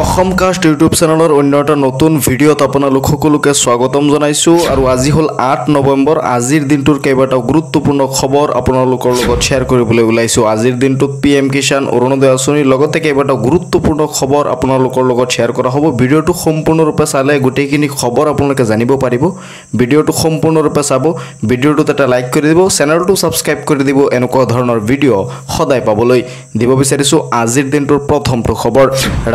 অসমকাষ্ট YouTube চেনেলৰ অন্য এটা নতুন ভিডিঅ'ত আপোনালোক সকলোকে স্বাগতম জনাইছোঁ আৰু আজি হ'ল 8 নৱেম্বৰ আজিৰ দিনটোৰ কেইবাটাও গুৰুত্বপূৰ্ণ খবৰ আপোনালোকৰ লগত শ্বেয়াৰ কৰিবলৈ ওলাইছোঁ আজিৰ দিনটোত পিএম কিষাণ অৰুণোদয় আঁচনিৰ লগতে কেইবাটাও গুৰুত্বপূৰ্ণ খবৰ আপোনালোকৰ লগত শ্বেয়াৰ কৰা হ'ব ভিডিঅ'টো সম্পূৰ্ণৰূপে চালে গোটেইখিনি খবৰ আপোনালোকে জানিব পাৰিব ভিডিঅ'টো সম্পূৰ্ণৰূপে চাব ভিডিঅ'টোত এটা লাইক কৰি দিব চেনেলটো সাবস্ক্ৰাইব কৰি দিব এনেকুৱা ধৰণৰ ভিডিঅ' সদায় পাবলৈ দিব বিচাৰিছোঁ আজিৰ দিনটোৰ প্ৰথমটো খবৰ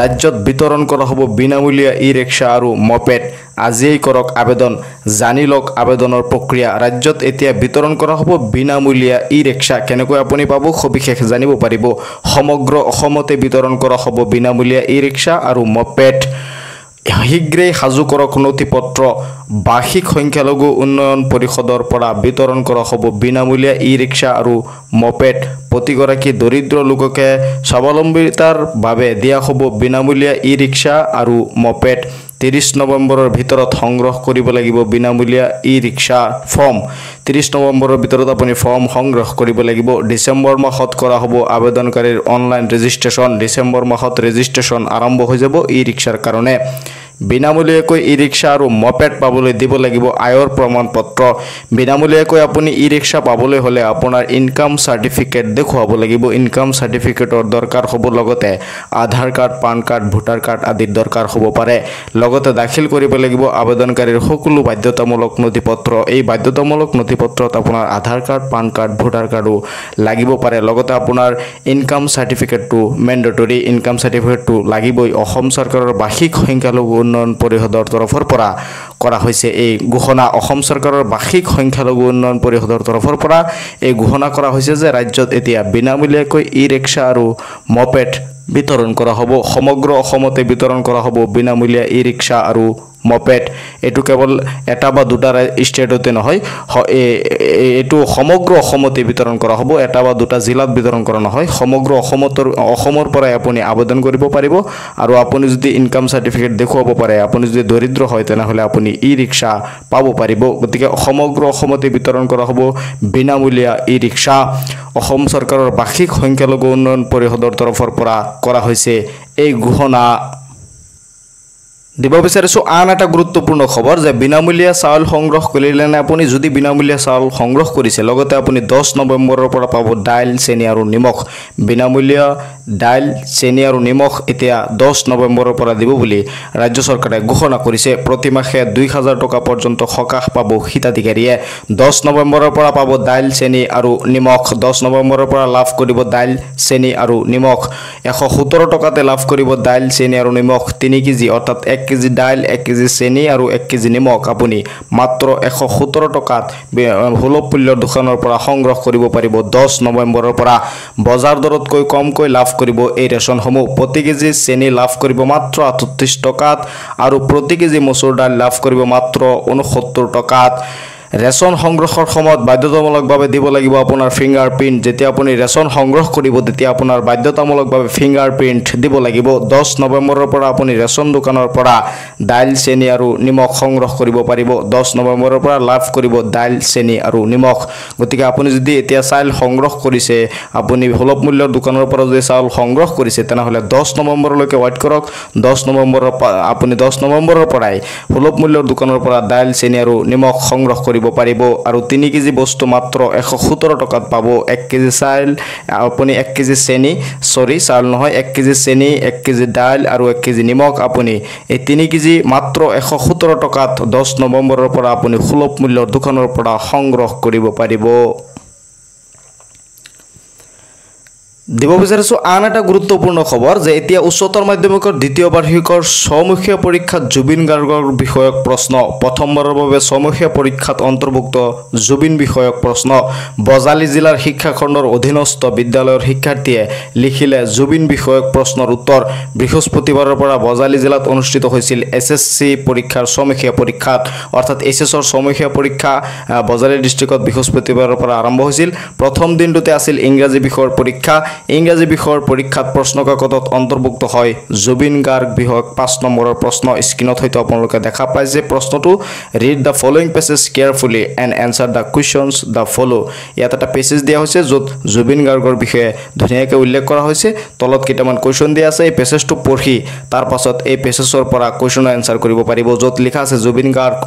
ৰাজ্যত বিতৰণ কৰা হ'ব বিনামূলীয়া ই-ৰিক্সা আৰু মপেড আজিয়েই কৰক আবেদন জানি লওক আবেদনৰ প্ৰক্ৰিয়া ৰাজ্যত এতিয়া বিতৰণ কৰা হ'ব বিনামূলীয়া ই-ৰিক্সা কেনেকৈ আপুনি পাব সবিশেষ জানিব পাৰিব সমগ্ৰ অসমতে বিতৰণ কৰা হ'ব বিনামূলীয়া ই-ৰিক্সা আৰু মপেড শীঘ্ৰেই সাজু কৰক নথিপত্ৰ বাৰ্ষিক সংখ্যালঘু উন্নয়ন পৰিষদৰ পৰা বিতৰণ কৰা হ'ব বিনামূলীয়া ই-ৰিক্সা আৰু মপেড প্ৰতিগৰাকী দৰিদ্ৰ লোককে স্বাৱলম্বিতাৰ বাবে দিয়া হ'ব বিনামূলীয়া ই-ৰিক্সা আৰু মপেড 30 নৱেম্বৰৰ ভিতৰত সংগ্ৰহ কৰিব লাগিব বিনামূলীয়া ই-ৰিক্সা ফৰ্ম 30 নৱেম্বৰৰ ভিতৰত আপুনি ফৰ্ম সংগ্ৰহ কৰিব লাগিব ডিসেম্বৰ মাহত কৰা হ'ব আবেদনকাৰীৰ অনলাইন ৰেজিষ্ট্ৰেচন ডিসেম্বৰ মাহত ৰেজিষ্ট্ৰেচন আৰম্ভ হৈ যাব ই-ৰিক্সাৰ কাৰণে বিনামূলীয়াকৈ ই-ৰিক্সা আৰু মপেড পাবলৈ দিব লাগিব আয়ৰ প্ৰমাণপত্ৰ বিনামূলীয়াকৈ আপুনি ই-ৰিক্সা পাবলৈ হলে আপোনাৰ ইনকাম সাৰ্টিফিকেট দেখুৱাব লাগিব ইনকাম সাৰ্টিফিকেটৰ দৰকাৰ হ'ব লগতে Aadhaar card PAN card voter card আদিৰ দৰকাৰ হ'ব পাৰে লগতে দাখিল কৰিব লাগিব আবেদনকাৰীৰ সকলো বাধ্যতামূলক নথিপত্ৰ এই বাধ্যতামূলক নথিপত্ৰত আপোনাৰ আধাৰ কাৰ্ড পান কাৰ্ড ভোটাৰ কাৰ্ডো লাগিব পাৰে লগতে আপোনাৰ ইনকাম সাৰ্টিফিকেটটো মেন্ডেটৰী ইনকাম সাৰ্টিফিকেটটো লাগিবই অসম চৰকাৰৰ বাৰ্ষিক সংখ্যালঘু উন্নয়ন পৰিষদৰ তৰফৰ পৰা কৰা হৈছে এই ঘোষণা অসম চৰকাৰৰ বাৰ্ষিক সংখ্যালঘু উন্নয়ন পৰিষদৰ তৰফৰ পৰা এই ঘোষণা কৰা হৈছে যে ৰাজ্যত এতিয়া বিনামূলীয়াকৈ ই-ৰিক্সা আৰু মপেড বিতৰণ কৰা হ'ব সমগ্ৰ অসমতে বিতৰণ কৰা হ'ব বিনামূলীয়া ই-ৰিক্সা আৰু মপেড এটো কেৱল এটা বা দুটা ষ্টেটতে নহয় এটো সমগ্ৰ অসমতে বিতৰণ কৰা হ'ব এটা বা দুটা জিলাত বিতৰণ কৰা নহয় সমগ্ৰ অসমৰ পৰা আপুনি আবেদন কৰিব পাৰিব আৰু আপুনি যদি ইনকাম সাৰ্টিফিকেট দেখুৱাব পাৰে আপুনি যদি দৰিদ্ৰ হয় তেনেহলে আপুনি ই-ৰিক্সা পাব পাৰিব গতিকে সমগ্ৰ অসমতে বিতৰণ কৰা হ'ব বিনামূলীয়া ই-ৰিক্সা অসম চৰকাৰৰ বাৰ্ষিক সংখ্যালঘু উন্নয়ন পৰিষদৰ তৰফৰ পৰা কৰা হৈছে এই ঘোষণা দিব বিচাৰিছোঁ আন এটা গুৰুত্বপূৰ্ণ খবৰ যে বিনামূলীয়া চাউল সংগ্ৰহ কৰিলে নে আপুনি যদি বিনামূলীয়া চাউল সংগ্ৰহ কৰিছে লগতে আপুনি 10 নৱেম্বৰৰ পৰা পাব দাইল চেনি আৰু নিমখ বিনামূলীয়া দাইল চেনি আৰু নিমখ এতিয়া 10 নৱেম্বৰৰ পৰা দিব বুলি ৰাজ্য চৰকাৰে ঘোষণা কৰিছে প্ৰতি মাহে 2000 টকা পৰ্যন্ত সকাহ পাব হিতাধিকাৰীয়ে 10 নৱেম্বৰৰ পৰা পাব দাইল চেনি আৰু নিমখ 10 নৱেম্বৰৰ পৰা লাভ কৰিব দাইল চেনি আৰু নিমখ 117 টকাতে লাভ কৰিব দাইল চেনি আৰু নিমখ 3 কেজি অৰ্থাৎ 1 কেজি দাইল 1 কেজি চেনি আৰু 1 কেজি নিমখ আপুনি মাত্ৰ 117 টকাত সুলভ মূল্যৰ দোকানৰ পৰা সংগ্ৰহ কৰিব পাৰিব 10 নৱেম্বৰৰ পৰা বজাৰ দৰতকৈ কমকৈ লাভ কৰিব এই ৰেচনসমূহ প্ৰতি কেজি চেনি লাভ কৰিব মাত্ৰ 38 টকাত আৰু প্ৰতি কেজি মসুৰ দাইল লাভ কৰিব মাত্ৰ 69 টকাত ৰেচন সংগ্ৰহৰ সময়ত বাধ্যতামূলকভাৱে দিব লাগিব আপোনাৰ ফিংগাৰপ্ৰিন্ট যেতিয়া আপুনি ৰেচন সংগ্ৰহ কৰিব তেতিয়া আপোনাৰ বাধ্যতামূলকভাৱে ফিংগাৰপ্ৰিন্ট দিব লাগিব 10 নৱেম্বৰৰ পৰা আপুনি ৰেচন দোকানৰ পৰা দাইল চেনি আৰু নিমখ সংগ্ৰহ কৰিব পাৰিব 10 নৱেম্বৰৰ পৰা লাভ কৰিব দাইল চেনি আৰু নিমখ গতিকে আপুনি যদি এতিয়া চাউল সংগ্ৰহ কৰিছে আপুনি সুলভ মূল্যৰ দোকানৰ পৰা যদি চাউল সংগ্ৰহ কৰিছে তেনেহলে 10 নৱেম্বৰলৈকে ৱেট কৰক 10 নৱেম্বৰৰ আপুনি 10 নৱেম্বৰৰ পৰাই সুলভ মূল্যৰ দোকানৰ পৰা দাইল চেনি আৰু নিমখ সংগ্ৰহ কৰিব পাৰিব আৰু 3 কেজি বস্তু মাত্ৰ 117 টকাত পাব 1 কেজি চাউল আপুনি 1 কেজি চেনি চাউল নহয় 1 কেজি চেনি 1 কেজি দাইল আৰু 1 কেজি নিমখ আপুনি এই 3 কেজি মাত্ৰ 117 টকাত 10 নৱেম্বৰৰ পৰা আপুনি সুলভ মূল্যৰ দোকানৰ পৰা সংগ্ৰহ কৰিব পাৰিব দিব বিচাৰিছোঁ আন এটা গুৰুত্বপূৰ্ণ খবৰ যে এতিয়া উচ্চতৰ মাধ্যমিকৰ দ্বিতীয় বাৰ্ষিকৰ সমুখীয়া পৰীক্ষাত জুবিন গাৰ্গৰ বিষয়ক প্ৰশ্ন প্ৰথমবাৰৰ বাবে সমুখীয়া পৰীক্ষাত অন্তৰ্ভুক্ত জুবিন বিষয়ক প্ৰশ্ন বজালী জিলাৰ শিক্ষা খণ্ডৰ অধীনস্থ বিদ্যালয়ৰ শিক্ষাৰ্থীয়ে লিখিলে জুবিন বিষয়ক প্ৰশ্নৰ উত্তৰ বৃহস্পতিবাৰৰ পৰা বজালী জিলাত অনুষ্ঠিত হৈছিল এছএছসি পৰীক্ষাৰ সমুখীয়া পৰীক্ষাত অৰ্থাৎ এছএছৰ সমুখীয়া পৰীক্ষা বজালী ডিষ্ট্ৰিক্টত বৃহস্পতিবাৰৰ পৰা আৰম্ভ হৈছিল প্ৰথম দিনটোতে আছিল ইংৰাজী বিষয়ৰ পৰীক্ষা ইংৰাজী বিষয়ৰ পৰীক্ষাত প্ৰশ্নকাকতত অন্তৰ্ভুক্ত হয় জুবিন গাৰ্গ বিষয়ক 5 নম্বৰৰ প্ৰশ্ন স্ক্ৰীনত হয়তো আপোনালোকে দেখা পায় যে প্ৰশ্নটো read the following passage carefully and answer the questions the follow ইয়াত এটা পেছেজ দিয়া হৈছে য'ত জুবিন গাৰ্গৰ বিষয়ে ধুনীয়াকৈ উল্লেখ কৰা হৈছে তলত কেইটামান কুৱেশ্যন দিয়া আছে এই পেছেজটো পঢ়ি তাৰ পাছত এই পেছেজৰ পৰা কুৱেশ্যনৰ এনচাৰ কৰিব পাৰিব য'ত লিখা আছে Zubeen Garg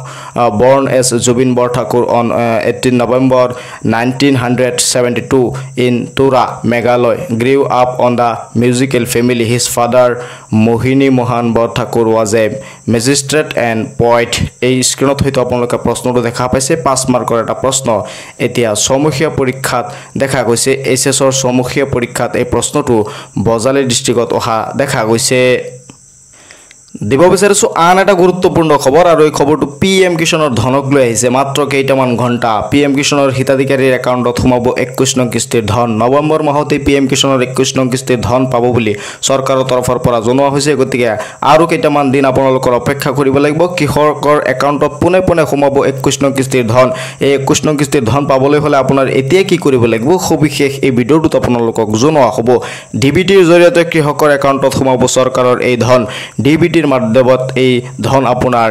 born as Zubin Borthakur on 18 November 1972 in Tura, Meghalaya, grew up on the musical family. His father, Mohini Mohan Borthakur, was a magistrate and poet. এই স্ক্ৰীনত হয়তো আপোনালোকে প্ৰশ্নটো দেখা পাইছে 5 মাৰ্কৰ এটা প্ৰশ্ন এতিয়া সমুখীয়া পৰীক্ষাত দেখা গৈছে এছএছৰ সমুখীয়া পৰীক্ষাত এই প্ৰশ্নটো বজালী ডিষ্ট্ৰিক্টত অহা দেখা গৈছে দিব বিচাৰিছো আন এটা গুৰুত্বপূৰ্ণ খবৰ আৰু এই খবৰটো পিএম কিষাণৰ ধনক লৈ আহিছে মাত্ৰ কেইটামান ঘণ্টা পিএম কিষাণৰ হিতাধিকাৰীৰ একাউণ্টত সোমাব 21 নং কিস্তিৰ ধন নৱেম্বৰ মাহতে পিএম কিষাণৰ 21 নং কিস্তিৰ ধন পাব বুলি চৰকাৰৰ তৰফৰ পৰা জনোৱা হৈছে গতিকে আৰু কেইটামান দিন আপোনালোকৰ অপেক্ষা কৰিব লাগিব কৃষকৰ একাউণ্টত পুনে পুনে সোমাব 21 নং কিস্তিৰ ধন এই 21 নং কিস্তিৰ ধন পাবলৈ হলে আপোনাৰ এতিয়া কি কৰিব লাগিব সবিশেষ এই ভিডিঅ'টোত আপোনালোকক জনোৱা হ'ব ডিবিটিৰ জৰিয়তে কৃষকৰ একাউণ্টত সোমাব চৰকাৰৰ এই ধন ডিবিটি মাধ্যমত এই ধন আপোনাৰ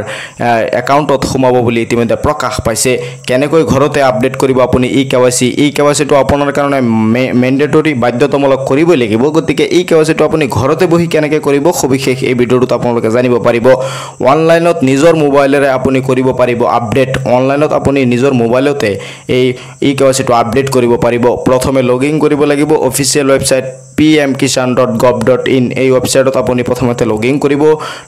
একাউণ্টত সোমাব বুলি ইতিমধ্যে প্ৰকাশ পাইছে কেনেকৈ ঘৰতে আপডেট কৰিব আপুনি ই-কেৱাইচি টো আপোনাৰ কাৰণে মেন্ডেটৰী বাধ্যতামূলক কৰিবই লাগিব গতিকে ই-কেৱাইচি টো আপুনি ঘৰতে বহি কেনেকৈ কৰিব সবিশেষ এই ভিডিঅ'টোত আপোনালোকে জানিব পাৰিব অনলাইনত নিজৰ মোবাইলেৰে আপুনি কৰিব পাৰিব আপডেট অনলাইনত আপুনি নিজৰ মোবাইলতে এই ই-কেৱাইচি টো আপডেট কৰিব পাৰিব প্ৰথমে লগইন কৰিব লাগিব অফিচিয়েল ৱেবছাইট pmkishan.gov.in এই ওয়েবসাইটত আপুনি প্ৰথমতে লগইন কৰিব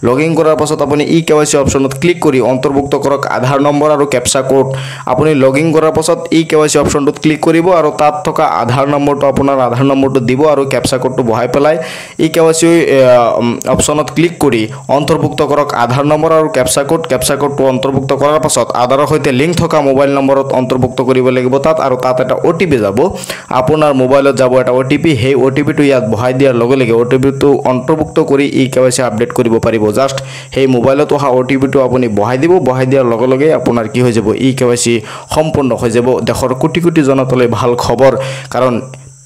লগইন কৰাৰ পাছত আপুনি ই-কেৱাইচি অপচনত ক্লিক কৰি অন্তৰ্ভুক্ত কৰক আধাৰ নম্বৰ আৰু ক্যাপচা কোড আপুনি লগইন কৰাৰ পাছত ই-কেৱাইচি অপচনটোত ক্লিক কৰিব আৰু তাত থকা আধাৰ নম্বৰটো আপোনাৰ আধাৰ নম্বৰটো দিব আৰু ক্যাপচা কোডটো বহাই পেলাই ই-কেৱাইচি অপচনত ক্লিক কৰি অন্তৰ্ভুক্ত কৰক আধাৰ নম্বৰ আৰু ক্যাপচা কোডটো অন্তৰ্ভুক্ত কৰাৰ পাছত আধাৰৰ সৈতে লিংক থকা মোবাইল নম্বৰত অন্তৰ্ভুক্ত কৰিব লাগিব তাত আৰু তাত এটা ওটিপি যাব আপোনাৰ মোবাইলত যাব এটা ওটিপি সেই ওটিপিটো ইয়াত বহাই দিয়াৰ লগে লগে ওটিপিটো অন্তৰ্ভুক্ত কৰি ই-কেৱাইচি আপডেট কৰিব পাৰিব জাস্ট সেই মোবাইলত অহা ওটিপিটো আপুনি বহাই দিব বহাই দিয়াৰ লগে লগে আপোনাৰ কি হৈ যাব ই-কেৱাইচি সম্পূৰ্ণ হৈ যাব দেশৰ কোটি কোটি জনতালৈ ভাল খবৰ কাৰণ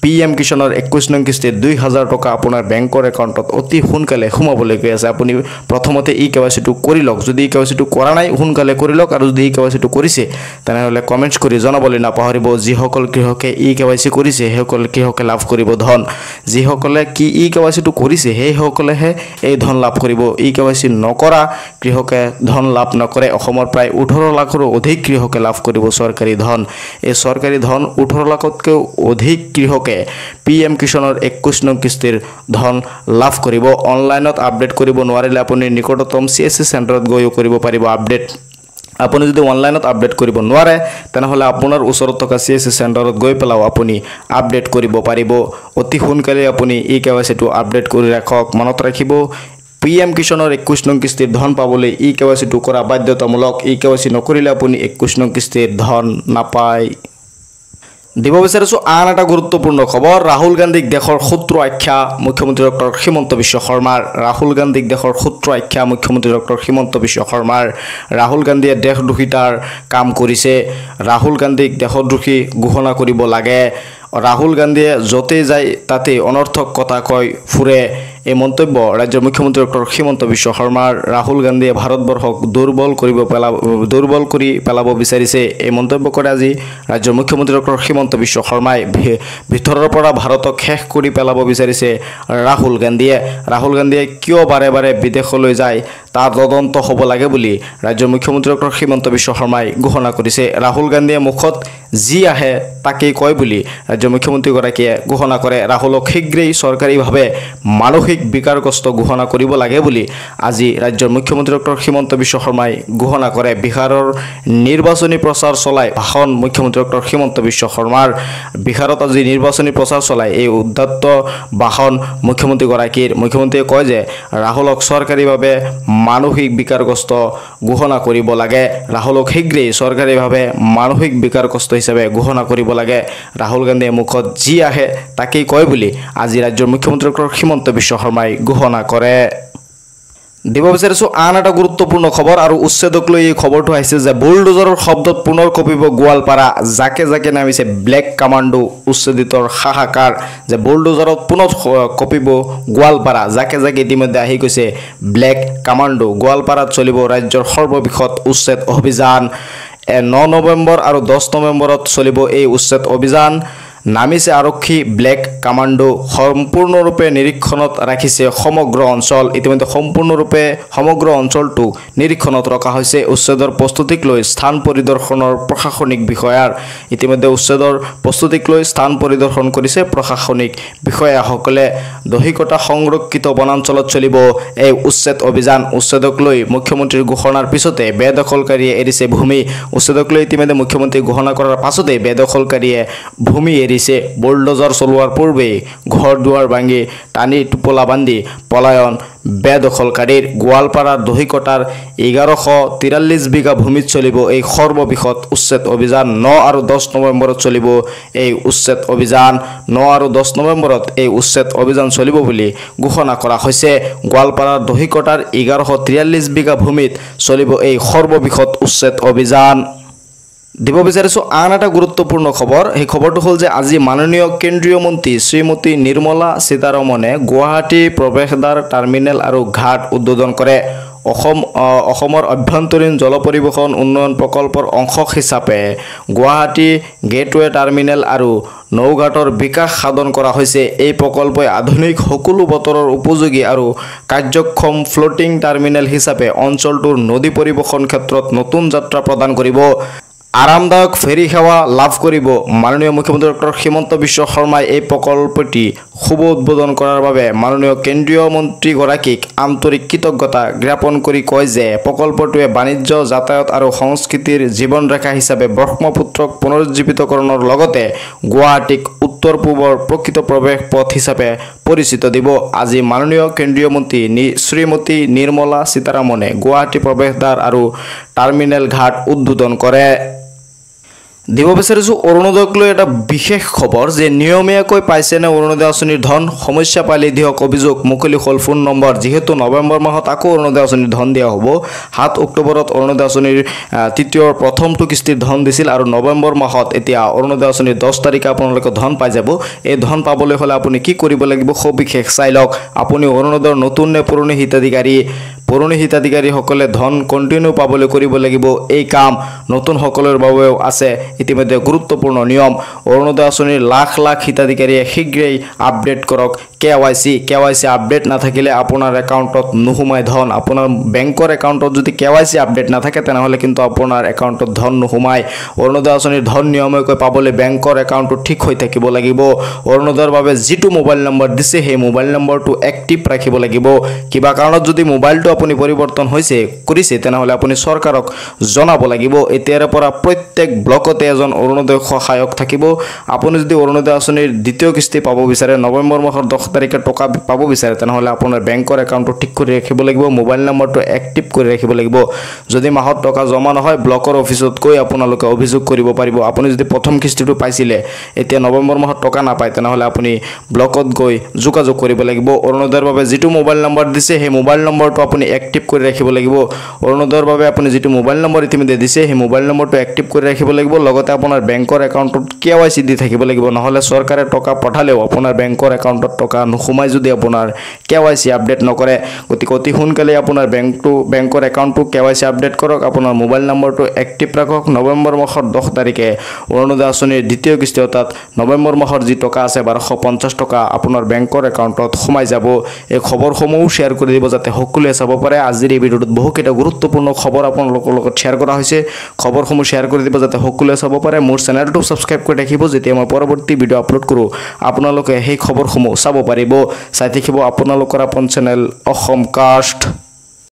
পিএম কিষাণৰ 21 নং কিস্তিৰ 2000 টকা আপোনাৰ বেংকৰ একাউণ্টত অতি সোনকালে সোমাবলৈ গৈ আছে আপুনি প্ৰথমতে ই-কেৱাইচি টো কৰি লওক যদি ই-কেৱাইচি টো কৰা নাই সোনকালে কৰি লওক আৰু যদি ই-কেৱাইচি টো কৰিছে তেনেহলে কমেন্টছ কৰি জনাবলৈ নাপাহৰিব যিসকল কৃষকে ই-কেৱাইচি কৰিছে সেইসকল কৃষকে লাভ কৰিব ধন যিসকলে কি ই-কেৱাইচি টো কৰিছে সেইসকলেহে এই ধন লাভ কৰিব ই-কেৱাইচি নকৰা কৃষকে ধন লাভ নকৰে অসমৰ প্ৰায় 18 লাখৰো অধিক কৃষকে লাভ কৰিব চৰকাৰী ধন এই চৰকাৰী ধন 18 লাখতকৈ অধিক কৃষক পিএম কিষাণৰ 21 নং কিস্তিৰ ধন লাভ কৰিব অনলাইনত আপডেট কৰিব নোৱাৰিলে আপুনি নিকটতম সিএসসি চেণ্টাৰত গৈ কৰিব পাৰিব আপডেট আপুনি যদি অনলাইনত আপডেট কৰিব নোৱাৰে তেনেহলে আপোনাৰ ওচৰত থকা সিএসসি চেণ্টাৰত গৈ পেলাও আপুনি আপডেট কৰিব পাৰিব অতি সোনকালে আপুনি ই-কেৱাইচি টো আপডেট কৰি ৰাখক মনত ৰাখিব পিএম কিষাণৰ 21 নং কিস্তিৰ ধন পাবলৈ ই-কেৱাইচি টো কৰা বাধ্যতামূলক ই-কেৱাইচি নকৰিলে আপুনি 21 নং কিস্তিৰ ধন নাপায় দিব বিচাৰিছো আন এটা গুৰুত্বপূৰ্ণ খবৰ ৰাহুল গান্ধীক দেশৰ শত্ৰু আখ্যা মুখ্যমন্ত্ৰী ডক্টৰ হিমন্ত বিশ্ব শৰ্মাৰ ৰাহুল গান্ধীক দেশৰ শত্ৰু আখ্যা মুখ্যমন্ত্ৰী ডক্টৰ হিমন্ত বিশ্ব শৰ্মাৰ ৰাহুল গান্ধীয়ে দেশদ্ৰোহীতাৰ কাম কৰিছে ৰাহুল গান্ধীক দেশদ্ৰোহী ঘোষণা কৰিব লাগে ৰাহুল গান্ধীয়ে যতে যায় তাতে অনৰ্থক কথা কয় ফুৰে এই মন্তব্য ৰাজ্যৰ মুখ্যমন্ত্ৰী ডক্টৰ হিমন্ত বিশ্ব শৰ্মাৰ ৰাহুল গান্ধীয়ে ভাৰতবৰ্ষক দুৰ্বল কৰি পেলাব বিচাৰিছে এই মন্তব্য কৰে আজি ৰাজ্যৰ মুখ্যমন্ত্ৰী ডক্টৰ হিমন্ত বিশ্ব শৰ্মাই ভিতৰৰ পৰা ভাৰতক শেষ কৰি পেলাব বিচাৰিছে ৰাহুল গান্ধীয়ে কিয় বাৰে বাৰে বিদেশলৈ যায় তাৰ তদন্ত হ'ব লাগে বুলি ৰাজ্যৰ মুখ্যমন্ত্ৰী ডক্টৰ হিমন্ত বিশ্ব শৰ্মাই ঘোষণা কৰিছে ৰাহুল গান্ধীয়ে মুখত যি আহে তাকেই কয় বুলি ৰাজ্যৰ মুখ্যমন্ত্ৰী গৰাকীয়ে ঘোষণা কৰে ৰাহুলক শীঘ্ৰেই চৰকাৰীভাৱে মানসিক বিকাৰগ্ৰস্ত ঘোষণা কৰিব লাগে বুলি আজি ৰাজ্যৰ মুখ্যমন্ত্ৰী ডক্টৰ হিমন্ত বিশ্ব শৰ্মাই ঘোষণা কৰে বিহাৰৰ নিৰ্বাচনী প্ৰচাৰ চলাই ভাষণ মুখ্যমন্ত্ৰী ডক্টৰ হিমন্ত বিশ্ব শৰ্মাৰ বিহাৰত আজি নিৰ্বাচনী প্ৰচাৰ চলাই এই উদ্যত ভাষণ মুখ্যমন্ত্ৰীয়ে কয় যে ৰাহুলক চৰকাৰীভাৱে মানসিক বিকাৰগ্ৰস্ত ঘোষণা কৰিব লাগে ৰাহুলক শীঘ্ৰেই চৰকাৰীভাৱে মানসিক বিকাৰগ্ৰস্ত হিচাপে ঘোষণা কৰিব লাগে ৰাহুল গান্ধীয়ে মুখত যি আহে তাকেই কয় বুলি আজি ৰাজ্যৰ মুখ্যমন্ত্ৰী ডক্টৰ হিমন্ত বিশ্ব শৰ্মাই ঘোষণা কৰে দিব বিচাৰিছো আন এটা গুৰুত্বপূৰ্ণ খবৰ আৰু উচ্ছেদক লৈ এই খবৰটো আহিছে যে বুলডোজাৰৰ শব্দত পুনৰ কঁপিব গোৱালপাৰা জাকে জাকে নামিছে ব্লেক কামাণ্ডো উচ্ছেদিতৰ হাহাকাৰ যে বুলডোজাৰত পুনৰ কঁপিব গোৱালপাৰা জাকে জাকে ইতিমধ্যে আহি গৈছে ব্লেক কামাণ্ডো গোৱালপাৰাত চলিব ৰাজ্যৰ সৰ্ববৃহৎ উচ্ছেদ অভিযান 9 নৱেম্বৰ আৰু 10 নৱেম্বৰত চলিব এই উচ্ছেদ অভিযান নামিছে আৰক্ষী ব্লেক কামাণ্ডো সম্পূৰ্ণৰূপে নিৰীক্ষণত ৰাখিছে সমগ্ৰ অঞ্চল ইতিমধ্যে সম্পূৰ্ণৰূপে সমগ্ৰ অঞ্চলটো নিৰীক্ষণত ৰখা হৈছে উচ্ছেদৰ প্ৰস্তুতিক লৈ স্থান পৰিদৰ্শনৰ প্ৰশাসনিক বিষয়াৰ ইতিমধ্যে উচ্ছেদৰ প্ৰস্তুতিক লৈ স্থান পৰিদৰ্শন কৰিছে প্ৰশাসনিক বিষয়াসকলে দহিকটা সংৰক্ষিত বনাঞ্চলত চলিব এই উচ্ছেদ অভিযান উচ্ছেদক লৈ মুখ্যমন্ত্ৰীৰ ঘোষণাৰ পিছতে বেদখলকাৰীয়ে এৰিছে ভূমি উচ্ছেদক লৈ ইতিমধ্যে মুখ্যমন্ত্ৰী ঘোষণা কৰাৰ পাছতে বেদখলকাৰীয়ে ভূমি এৰিছে বুলডোজাৰ চলোৱাৰ পূৰ্বে ঘৰ দুৱাৰ ভাঙি টানি টোপলা বান্ধি পলায়ন বেদখলকাৰীৰ গোৱালপাৰাৰ দহিকটাৰ 1143 বিঘা ভূমিত চলিব এই সৰ্ববৃহৎ উচ্ছেদ অভিযান 9 আৰু 10 নৱেম্বৰত চলিব এই উচ্ছেদ অভিযান 9 আৰু 10 নৱেম্বৰত এই উচ্ছেদ অভিযান চলিব বুলি ঘোষণা কৰা হৈছে গোৱালপাৰাৰ দহিকটাৰ 1143 বিঘা ভূমিত চলিব এই সৰ্ববৃহৎ উচ্ছেদ অভিযান দিব বিচাৰিছো আন এটা গুৰুত্বপূৰ্ণ খবৰ এই খবৰটো হ'ল যে আজি মাননীয় কেন্দ্ৰীয় মন্ত্ৰী শ্ৰীমতী নিৰ্মলা সীতাৰমণে গুৱাহাটী প্ৰৱেশদ্বাৰ টাৰ্মিনেল আৰু ঘাট উদ্বোধন কৰে অসমৰ অভ্যন্তৰীণ জল পৰিবহণ উন্নয়ন প্ৰকল্পৰ অংশ হিচাপে গুৱাহাটী গেটৱে টাৰ্মিনেল আৰু নৌঘাটৰ বিকাশ সাধন কৰা হৈছে এই প্ৰকল্পই আধুনিক সকলো বতৰৰ উপযোগী আৰু কাৰ্যক্ষম ফ্লোটিং টাৰ্মিনেল হিচাপে অঞ্চলটোৰ নদী পৰিবহণ ক্ষেত্ৰত নতুন যাত্ৰা প্ৰদান কৰিব আৰামদায়ক ফেৰী সেৱা লাভ কৰিব মাননীয় মুখ্যমন্ত্ৰী ডক্টৰ হিমন্ত বিশ্ব শৰ্মাই এই প্ৰকল্পটি শুভ উদ্বোধন কৰাৰ বাবে মাননীয় কেন্দ্ৰীয় মন্ত্ৰীগৰাকীক আন্তৰিক কৃতজ্ঞতা জ্ঞাপন কৰি কয় যে প্ৰকল্পটোৱে বাণিজ্য যাতায়াত আৰু সংস্কৃতিৰ জীৱন ৰেখা হিচাপে ব্ৰহ্মপুত্ৰক পুনৰুজ্জীৱিতকৰণৰ লগতে গুৱাহাটীক উত্তৰ পূবৰ প্ৰকৃত প্ৰৱেশ পথ হিচাপে পৰিচিত দিব আজি মাননীয় কেন্দ্ৰীয় মন্ত্ৰী শ্ৰীমতী নিৰ্মলা সীতাৰমণে গুৱাহাটী প্ৰৱেশদ্বাৰ আৰু টাৰ্মিনেল ঘাট উদ্বোধন কৰে দিব বিচাৰিছো অৰুণোদয়ক লৈ এটা বিশেষ খবৰ যে নিয়মীয়াকৈ পাইছেনে অৰুণোদয় আঁচনিৰ ধন সমস্যা পালে দিয়ক অভিযোগ মুকলি হ'ল ফোন নম্বৰ যেহেতু নৱেম্বৰ মাহত আকৌ অৰুণোদয় আঁচনিৰ ধন দিয়া হ'ব 7 অক্টোবৰত অৰুণোদয় আঁচনিৰ তৃতীয় প্ৰথমটো কিস্তিৰ ধন দিছিল আৰু নৱেম্বৰ মাহত এতিয়া অৰুণোদয় আঁচনিৰ 10 তাৰিখে আপোনালোকে ধন পাই যাব এই ধন পাবলৈ হ'লে আপুনি কি কৰিব লাগিব সবিশেষ চাই লওক আপুনি অৰুণোদয়ৰ নতুন নে পুৰণি হিতাধিকাৰীসকলে ধন কণ্টিনিউ পাবলৈ কৰিব লাগিব এই কাম নতুন সকলৰ বাবেও আছে ইতিমধ্যে গুৰুত্বপূৰ্ণ নিয়ম অৰুণোদয় আঁচনিৰ লাখ লাখ হিতাধিকাৰীয়ে শীঘ্ৰেই আপডেট কৰক কেৱাইচি আপডেট নাথাকিলে আপোনাৰ একাউণ্টত নোসোমায় ধন আপোনাৰ বেংকৰ একাউণ্টত যদি কেৱাইচি আপডেট নাথাকে তেনেহ'লে কিন্তু আপোনাৰ একাউণ্টত ধন নোসোমায় অৰুণোদয় আঁচনিৰ ধন নিয়মীয়াকৈ পাবলৈ বেংকৰ একাউণ্টটো ঠিক হৈ থাকিব লাগিব অৰুণোদয়ৰ বাবে যিটো মোবাইল নম্বৰ দিছে সেই মোবাইল নম্বৰটো এক্টিভ ৰাখিব লাগিব কিবা কাৰণত যদি মোবাইলটো আপুনি পৰিৱৰ্তন কৰিছে তেনেহ'লে আপুনি চৰকাৰক জনাব লাগিব এতিয়াৰ পৰা প্ৰত্যেক ব্লকতে এজন অৰুণোদয় সহায়ক থাকিব আপুনি যদি অৰুণোদয় আঁচনিৰ দ্বিতীয় কিস্তি পাব বিচাৰে নৱেম্বৰ মাহৰ 10 তাৰিখে টকা পাব বিচাৰে তেনেহ'লে আপোনাৰ বেংকৰ একাউণ্টটো ঠিক কৰি ৰাখিব লাগিব মোবাইল নম্বৰটো এক্টিভ কৰি ৰাখিব লাগিব যদি মাহত টকা জমা নহয় ব্লকৰ অফিচত গৈ আপোনালোকে অভিযোগ কৰিব পাৰিব আপুনি যদি প্ৰথম কিস্তিটো পাইছিলে এতিয়া নৱেম্বৰ মাহত টকা নাপায় তেনেহ'লে আপুনি ব্লকত গৈ যোগাযোগ কৰিব লাগিব অৰুণোদয়ৰ বাবে যিটো মোবাইল নম্বৰ দিছে সেই মোবাইল নম্বৰটো আপুনি এক্টিভ কৰি ৰাখিব লাগিব অৰুণোদয়ৰ বাবে আপুনি যিটো মোবাইল নম্বৰ ইতিমধ্যে দিছে সেই মোবাইল নম্বৰটো এক্টিভ কৰি ৰাখিব লাগিব লগতে আপোনাৰ বেংকৰ একাউণ্টত কেৱাইচি দি থাকিব লাগিব নহ'লে চৰকাৰে টকা পঠালেও আপোনাৰ বেংকৰ একাউণ্টত টকা নোসোমাই যদি আপোনাৰ কেৱাইচি আপডেট নকৰে গতিকে অতি সোনকালে আপোনাৰ বেংকৰ একাউণ্টটো কেৱাইচি আপডেট কৰক আপোনাৰ মোবাইল নম্বৰটো এক্টিভ ৰাখক নৱেম্বৰ মাহৰ 10 তাৰিখে অৰুণোদয় আঁচনিৰ দ্বিতীয় কিস্তি অৰ্থাৎ নৱেম্বৰ মাহৰ যি টকা আছে 1250 টকা আপোনাৰ বেংকৰ একাউণ্টত সোমাই যাব এই খবৰসমূহ শ্বেয়াৰ কৰি দিব যাতে সকলোৱে চাব পাৰে আজিৰ এই ভিডিঅ'টোত বহুকেইটা গুৰুত্বপূৰ্ণ খবৰ আপোনালোকৰ লগত শ্বেয়াৰ কৰা হৈছে খবৰসমূহ শ্বেয়াৰ কৰি দিব যাতে সকলোৱে চাব পাৰে মোৰ চেনেলটো সাবস্ক্ৰাইব কৰি ৰাখিব যেতিয়া মই পৰৱৰ্তী ভিডিঅ' আপলোড কৰোঁ আপোনালোকে সেই খবৰসমূহ চাব পাৰিব চাই থাকিব আপোনালোকৰ আপন চেনেল অসম কাষ্ট।